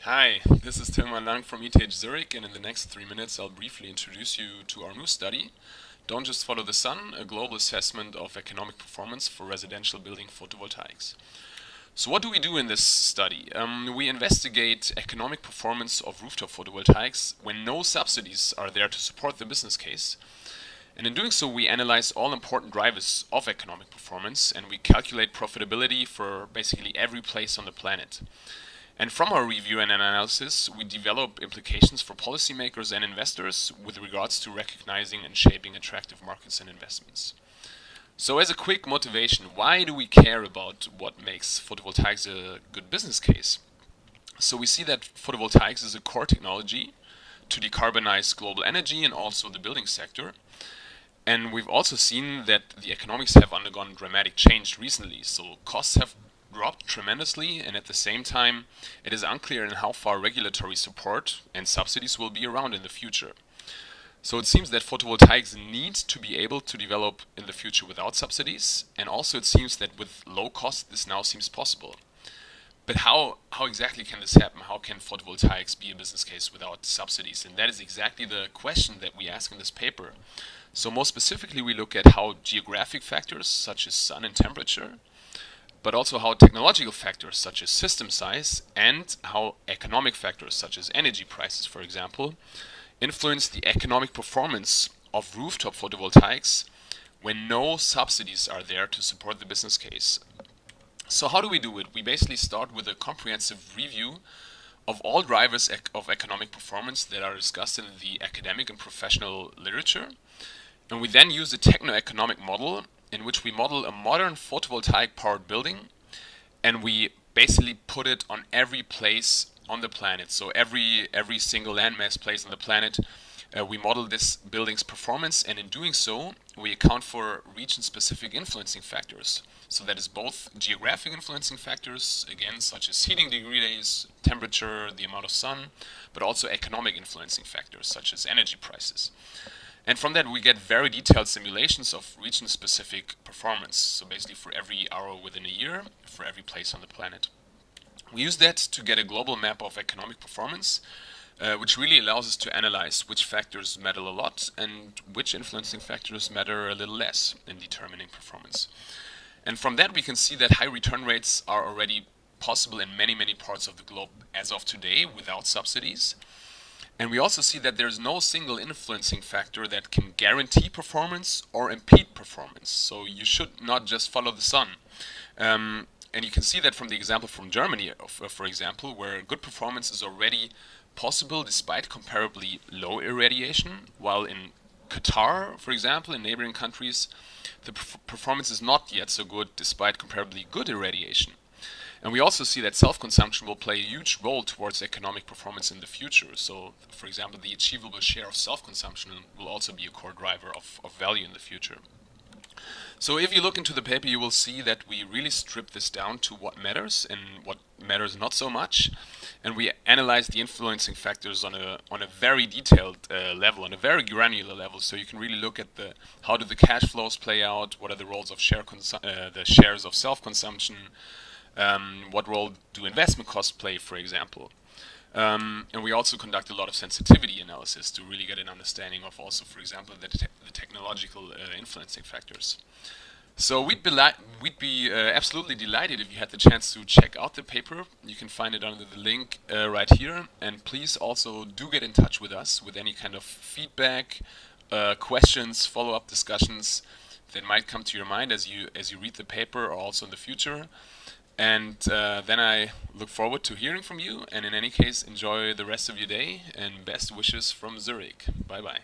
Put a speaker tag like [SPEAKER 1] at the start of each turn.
[SPEAKER 1] Hi, this is Tilman Lang from ETH Zurich, and in the next 3 minutes I'll briefly introduce you to our new study, Don't Just Follow the Sun, a global assessment of economic performance for residential building photovoltaics. So what do we do in this study? We investigate economic performance of rooftop photovoltaics when no subsidies are there to support the business case. And in doing so, we analyze all important drivers of economic performance and we calculate profitability for basically every place on the planet. And from our review and analysis, we develop implications for policymakers and investors with regards to recognizing and shaping attractive markets and investments. So as a quick motivation, why do we care about what makes photovoltaics a good business case? So we see that photovoltaics is a core technology to decarbonize global energy and also the building sector. And we've also seen that the economics have undergone dramatic change recently. So costs have dropped tremendously, and at the same time, it is unclear in how far regulatory support and subsidies will be around in the future. So it seems that photovoltaics need to be able to develop in the future without subsidies, and also it seems that with low cost this now seems possible. But how exactly can this happen? How can photovoltaics be a business case without subsidies? And that is exactly the question that we ask in this paper. So more specifically, we look at how geographic factors such as sun and temperature, but also how technological factors such as system size and how economic factors such as energy prices, for example, influence the economic performance of rooftop photovoltaics when no subsidies are there to support the business case. So how do we do it? We basically start with a comprehensive review of all drivers of economic performance that are discussed in the academic and professional literature. And we then use a techno-economic model in which we model a modern photovoltaic powered building, and we basically put it on every place on the planet. So every single landmass place on the planet, we model this building's performance, and in doing so, we account for region-specific influencing factors. So that is both geographic influencing factors, again, such as heating degree days, temperature, the amount of sun, but also economic influencing factors, such as energy prices. And from that, we get very detailed simulations of region-specific performance. So basically for every hour within a year, for every place on the planet. We use that to get a global map of economic performance, which really allows us to analyze which factors matter a lot and which influencing factors matter a little less in determining performance. And from that, we can see that high return rates are already possible in many, many parts of the globe as of today without subsidies. And we also see that there's no single influencing factor that can guarantee performance or impede performance. So you should not just follow the sun. And you can see that from the example from Germany, for example, where good performance is already possible despite comparably low irradiation, while in Qatar, for example, in neighboring countries, the performance is not yet so good despite comparably good irradiation. And we also see that self-consumption will play a huge role towards economic performance in the future. So, for example, the achievable share of self-consumption will also be a core driver of value in the future. So if you look into the paper, you will see that we really strip this down to what matters and what matters not so much. And we analyze the influencing factors on a very detailed level, on a very granular level. So you can really look at how do the cash flows play out, what are the roles of the shares of self-consumption, what role do investment costs play, for example. And we also conduct a lot of sensitivity analysis to really get an understanding of also, for example, the technological influencing factors. So we'd be absolutely delighted if you had the chance to check out the paper. You can find it under the link right here. And please also do get in touch with us with any kind of feedback, questions, follow-up discussions that might come to your mind as you read the paper or also in the future. And then I look forward to hearing from you. And in any case, enjoy the rest of your day and best wishes from Zurich. Bye-bye.